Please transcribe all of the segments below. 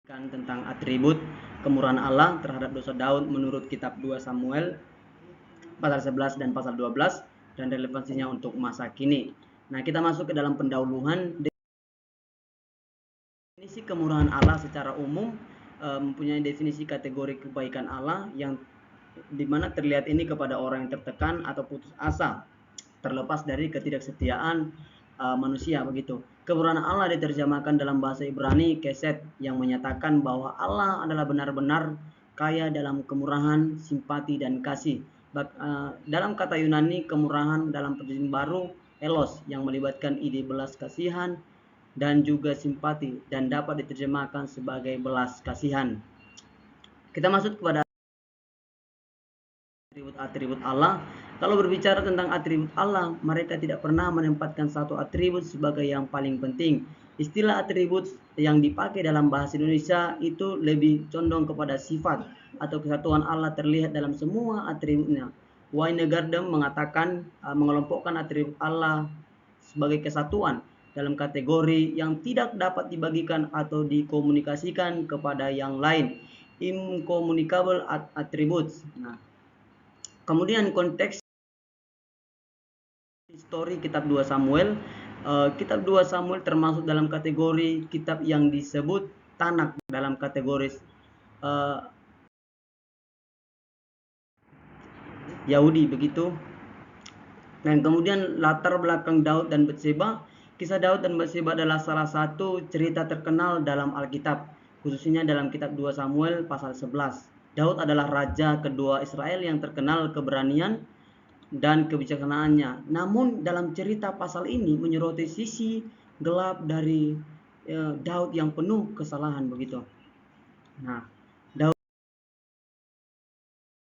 Tentang atribut kemurahan Allah terhadap dosa Daud menurut kitab 2 Samuel pasal 11 dan pasal 12 dan relevansinya untuk masa kini. Nah, kita masuk ke dalam pendahuluan. Definisi kemurahan Allah secara umum mempunyai definisi kategori kebaikan Allah yang dimana terlihat ini kepada orang yang tertekan atau putus asa, terlepas dari ketidaksetiaan manusia begitu. Kemurahan Allah diterjemahkan dalam bahasa Ibrani keset yang menyatakan bahwa Allah adalah benar-benar kaya dalam kemurahan, simpati dan kasih. Dalam kata Yunani kemurahan dalam perjanjian baru elos yang melibatkan ide belas kasihan dan juga simpati dan dapat diterjemahkan sebagai belas kasihan. Kita masuk kepada atribut Allah. Kalau berbicara tentang atribut Allah, mereka tidak pernah menempatkan satu atribut sebagai yang paling penting. Istilah atribut yang dipakai dalam bahasa Indonesia itu lebih condong kepada sifat atau kesatuan Allah terlihat dalam semua atributnya. Weingarten mengatakan mengelompokkan atribut Allah sebagai kesatuan dalam kategori yang tidak dapat dibagikan atau dikomunikasikan kepada yang lain, incommunicable attributes. Nah, kemudian konteks histori kitab 2 Samuel. Kitab 2 Samuel termasuk dalam kategori kitab yang disebut Tanak dalam kategori Yahudi begitu. Dan kemudian latar belakang Daud dan Batseba. Kisah Daud dan Batseba adalah salah satu cerita terkenal dalam Alkitab, khususnya dalam kitab 2 Samuel pasal 11. Daud adalah raja kedua Israel yang terkenal keberanian dan kebijaksanaannya. Namun dalam cerita pasal ini menyoroti sisi gelap dari Daud yang penuh kesalahan begitu. Nah, Daud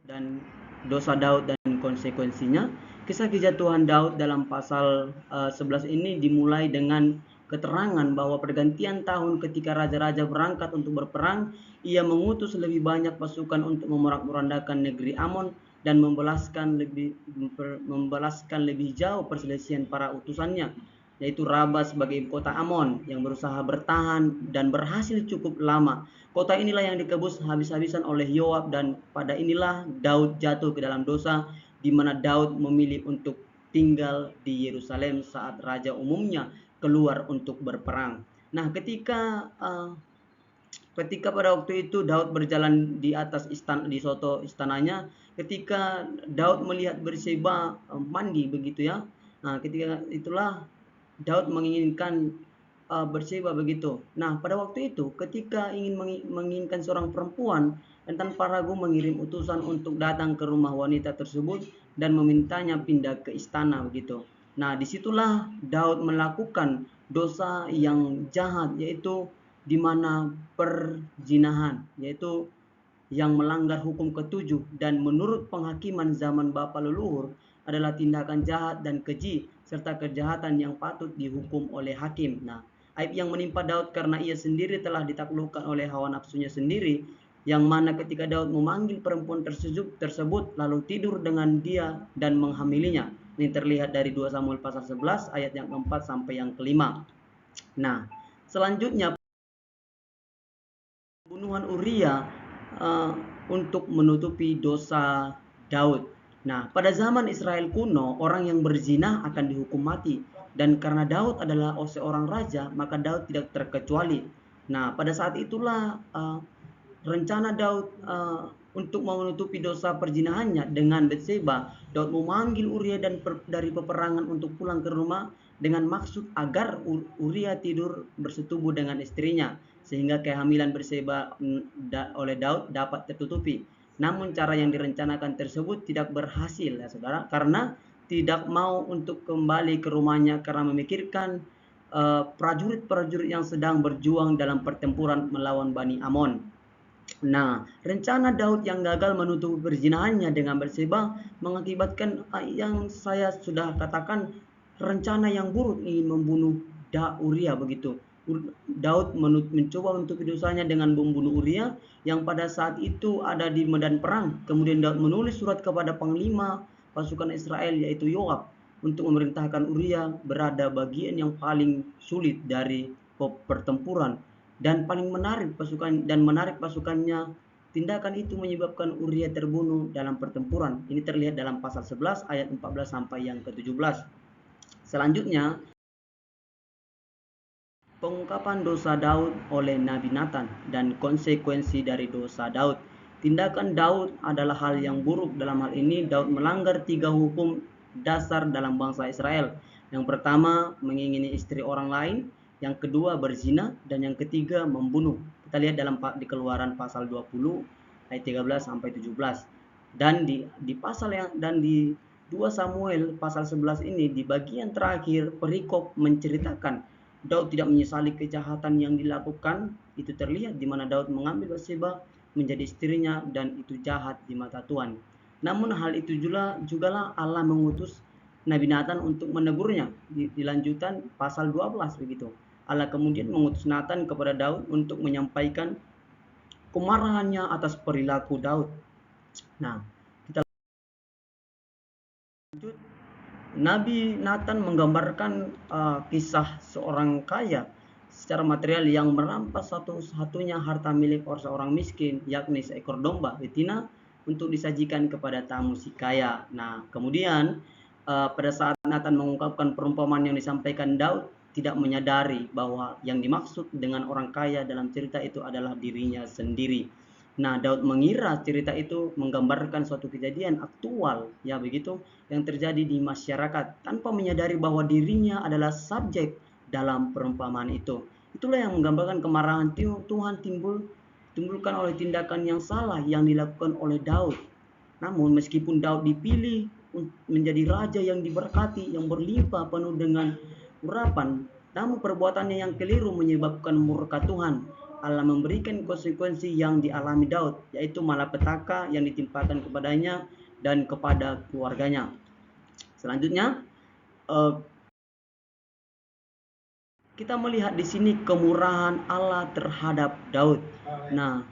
dan dosa Daud dan konsekuensinya. Kisah kejatuhan Daud dalam pasal 11 ini dimulai dengan keterangan bahwa pergantian tahun ketika raja-raja berangkat untuk berperang, ia mengutus lebih banyak pasukan untuk memorak-morandakan negeri Amon dan membalaskan lebih jauh perselisihan para utusannya, yaitu Raba sebagai ibu kota Amon yang berusaha bertahan dan berhasil cukup lama. Kota inilah yang dikebus habis-habisan oleh Yoab, dan pada inilah Daud jatuh ke dalam dosa, di mana Daud memilih untuk tinggal di Yerusalem saat raja umumnya keluar untuk berperang. Nah, ketika pada waktu itu Daud berjalan di atas istananya, ketika Daud melihat Batseba mandi begitu ya. Nah, ketika itulah Daud menginginkan Batseba begitu. Nah, pada waktu itu ketika ingin menginginkan seorang perempuan dan tanpa ragu mengirim utusan untuk datang ke rumah wanita tersebut dan memintanya pindah ke istana begitu. Nah, disitulah Daud melakukan dosa yang jahat, yaitu di mana perzinahan, yaitu yang melanggar hukum ketujuh dan menurut penghakiman zaman bapa leluhur adalah tindakan jahat dan keji serta kejahatan yang patut dihukum oleh hakim. Nah, aib yang menimpa Daud karena ia sendiri telah ditaklukkan oleh hawa nafsunya sendiri, yang mana ketika Daud memanggil perempuan tersebut lalu tidur dengan dia dan menghamilinya. Ini terlihat dari 2 Samuel pasal 11 ayat yang keempat sampai yang kelima. Nah, selanjutnya pembunuhan Uria untuk menutupi dosa Daud. Nah, pada zaman Israel kuno, orang yang berzina akan dihukum mati. Dan karena Daud adalah seorang raja, maka Daud tidak terkecuali. Nah, pada saat itulah rencana Daud untuk menutupi dosa perzinahannya dengan Batseba. Daud memanggil Uria dari peperangan untuk pulang ke rumah dengan maksud agar Uria tidur bersetubuh dengan istrinya, sehingga kehamilan Batseba oleh Daud dapat tertutupi. Namun cara yang direncanakan tersebut tidak berhasil ya saudara, karena tidak mau untuk kembali ke rumahnya karena memikirkan prajurit-prajurit yang sedang berjuang dalam pertempuran melawan Bani Amon. Nah, rencana Daud yang gagal menutupi perzinahannya dengan Batseba mengakibatkan yang saya sudah katakan, rencana yang buruk ingin membunuh Uria begitu. Daud mencoba menutupi dosanya dengan membunuh Uria yang pada saat itu ada di medan perang. Kemudian Daud menulis surat kepada panglima pasukan Israel yaitu Yoab untuk memerintahkan Uria berada bagian yang paling sulit dari pertempuran dan menarik pasukannya. Tindakan itu menyebabkan Uria terbunuh dalam pertempuran. Ini terlihat dalam pasal 11 ayat 14 sampai yang ke-17. Selanjutnya, pengungkapan dosa Daud oleh Nabi Nathan dan konsekuensi dari dosa Daud. Tindakan Daud adalah hal yang buruk. Dalam hal ini Daud melanggar 3 hukum dasar dalam bangsa Israel. Yang pertama, mengingini istri orang lain. Yang kedua, berzina. Dan yang ketiga, membunuh. Kita lihat di Keluaran pasal 20 ayat 13 sampai 17. Dan di 2 Samuel pasal 11 ini, di bagian terakhir perikop menceritakan Daud tidak menyesali kejahatan yang dilakukan. Itu terlihat di mana Daud mengambil Batseba menjadi istrinya, dan itu jahat di mata Tuhan. Namun hal itu jugalah Allah mengutus Nabi Nathan untuk menegurnya. Di lanjutan pasal 12 begitu. Allah kemudian mengutus Nathan kepada Daud untuk menyampaikan kemarahannya atas perilaku Daud. Nah, kita lanjut. Nabi Nathan menggambarkan kisah seorang kaya secara material yang merampas satu-satunya harta milik seorang miskin, yakni seekor domba betina untuk disajikan kepada tamu si kaya. Nah, kemudian pada saat Nathan mengungkapkan perumpamaan yang disampaikan Daud, tidak menyadari bahwa yang dimaksud dengan orang kaya dalam cerita itu adalah dirinya sendiri. Nah, Daud mengira cerita itu menggambarkan suatu kejadian aktual, ya begitu, yang terjadi di masyarakat, tanpa menyadari bahwa dirinya adalah subjek dalam perumpamaan itu. Itulah yang menggambarkan kemarahan Tuhan timbulkan oleh tindakan yang salah yang dilakukan oleh Daud. Namun meskipun Daud dipilih menjadi raja yang diberkati, yang berlimpah penuh dengan urapan, namun perbuatannya yang keliru menyebabkan murka Tuhan. Allah memberikan konsekuensi yang dialami Daud, yaitu malapetaka yang ditimpakan kepadanya dan kepada keluarganya. Selanjutnya, kita melihat di sini kemurahan Allah terhadap Daud. Nah,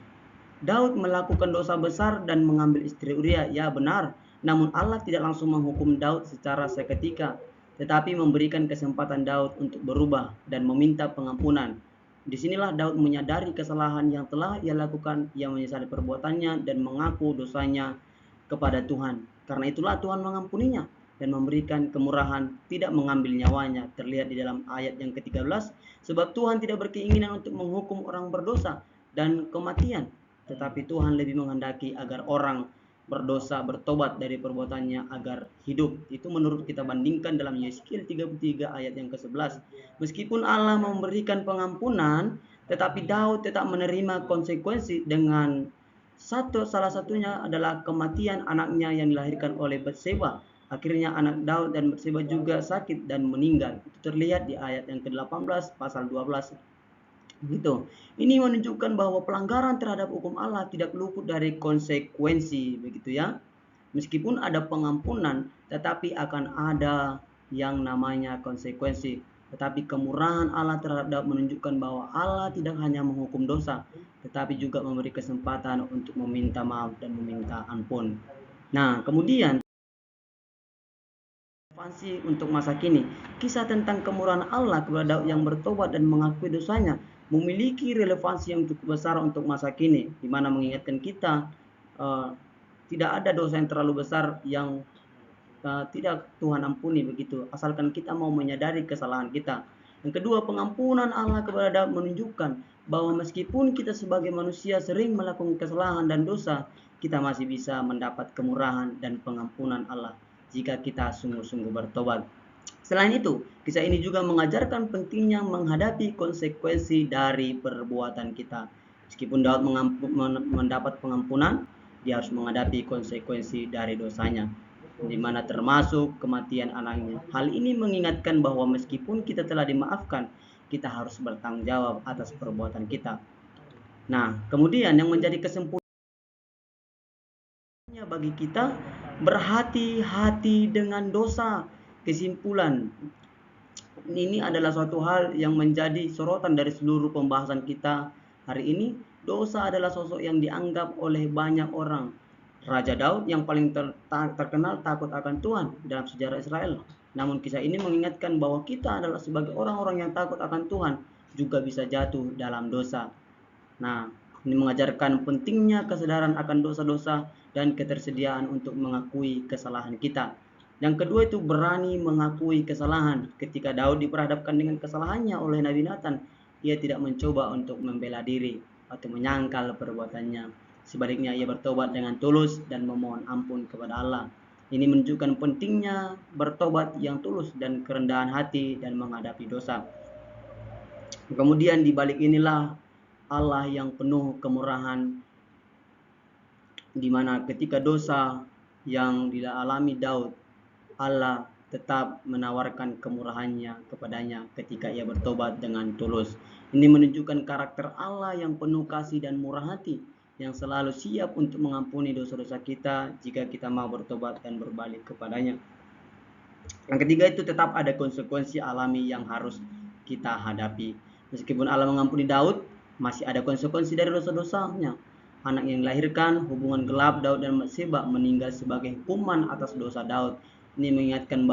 Daud melakukan dosa besar dan mengambil istri Uria, ya benar. Namun Allah tidak langsung menghukum Daud secara seketika, tetapi memberikan kesempatan Daud untuk berubah dan meminta pengampunan. Disinilah Daud menyadari kesalahan yang telah ia lakukan, ia menyesali perbuatannya dan mengaku dosanya kepada Tuhan. Karena itulah Tuhan mengampuninya dan memberikan kemurahan, tidak mengambil nyawanya. Terlihat di dalam ayat yang ke-13, sebab Tuhan tidak berkeinginan untuk menghukum orang berdosa dan kematian, tetapi Tuhan lebih menghendaki agar orang berdosa bertobat dari perbuatannya agar hidup. Itu menurut kita bandingkan dalam Yeskiel 33 ayat yang ke-11. Meskipun Allah memberikan pengampunan, tetapi Daud tetap menerima konsekuensi dengan salah satunya adalah kematian anaknya yang dilahirkan oleh Batseba. Akhirnya anak Daud dan Batseba juga sakit dan meninggal. Itu terlihat di ayat yang ke-18 pasal 12. Begitu. Ini menunjukkan bahwa pelanggaran terhadap hukum Allah tidak luput dari konsekuensi, begitu ya. Meskipun ada pengampunan, tetapi akan ada yang namanya konsekuensi. Tetapi kemurahan Allah terhadap Daud menunjukkan bahwa Allah tidak hanya menghukum dosa, tetapi juga memberi kesempatan untuk meminta maaf dan meminta ampun. Nah, kemudian relevansi untuk masa kini. Kisah tentang kemurahan Allah kepada Daud yang bertobat dan mengakui dosanya memiliki relevansi yang cukup besar untuk masa kini, di mana mengingatkan kita tidak ada dosa yang terlalu besar yang tidak Tuhan ampuni, begitu, asalkan kita mau menyadari kesalahan kita. Yang kedua, pengampunan Allah kepada Daud menunjukkan bahwa meskipun kita sebagai manusia sering melakukan kesalahan dan dosa, kita masih bisa mendapat kemurahan dan pengampunan Allah jika kita sungguh-sungguh bertobat. Selain itu, kisah ini juga mengajarkan pentingnya menghadapi konsekuensi dari perbuatan kita. Meskipun Daud mendapat pengampunan, dia harus menghadapi konsekuensi dari dosanya, di mana termasuk kematian anaknya. Hal ini mengingatkan bahwa meskipun kita telah dimaafkan, kita harus bertanggung jawab atas perbuatan kita. Nah, kemudian yang menjadi kesimpulannya bagi kita, berhati-hati dengan dosa. Kesimpulan, ini adalah suatu hal yang menjadi sorotan dari seluruh pembahasan kita hari ini. Dosa adalah sosok yang dianggap oleh banyak orang. Raja Daud yang paling terkenal takut akan Tuhan dalam sejarah Israel. Namun kisah ini mengingatkan bahwa kita adalah sebagai orang-orang yang takut akan Tuhan, juga bisa jatuh dalam dosa. Nah, ini mengajarkan pentingnya kesadaran akan dosa-dosa dan ketersediaan untuk mengakui kesalahan kita. Yang kedua itu berani mengakui kesalahan. Ketika Daud diperhadapkan dengan kesalahannya oleh Nabi Nathan, ia tidak mencoba untuk membela diri atau menyangkal perbuatannya. Sebaliknya ia bertobat dengan tulus dan memohon ampun kepada Allah. Ini menunjukkan pentingnya bertobat yang tulus dan kerendahan hati dan menghadapi dosa. Kemudian di balik inilah Allah yang penuh kemurahan, di mana ketika dosa yang dialami Daud, Allah tetap menawarkan kemurahannya kepadanya ketika ia bertobat dengan tulus. Ini menunjukkan karakter Allah yang penuh kasih dan murah hati, yang selalu siap untuk mengampuni dosa-dosa kita jika kita mau bertobat dan berbalik kepadanya. Yang ketiga itu tetap ada konsekuensi alami yang harus kita hadapi. Meskipun Allah mengampuni Daud, masih ada konsekuensi dari dosa-dosanya. Anak yang dilahirkan, hubungan gelap Daud dan Batseba meninggal sebagai hukuman atas dosa Daud. Ini mengingatkan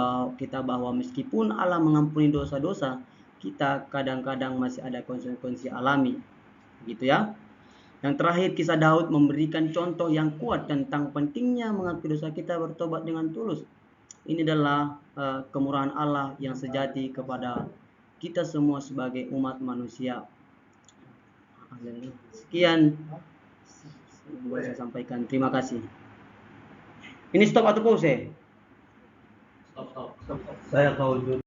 bahwa meskipun Allah mengampuni dosa-dosa, kita kadang-kadang masih ada konsekuensi alami. Gitu ya. Yang terakhir, kisah Daud memberikan contoh yang kuat tentang pentingnya mengakui dosa kita, bertobat dengan tulus. Ini adalah kemurahan Allah yang sejati kepada kita semua sebagai umat manusia. Sekian yang boleh saya sampaikan. Terima kasih. Ini stop atau pause? Stop. Saya tahu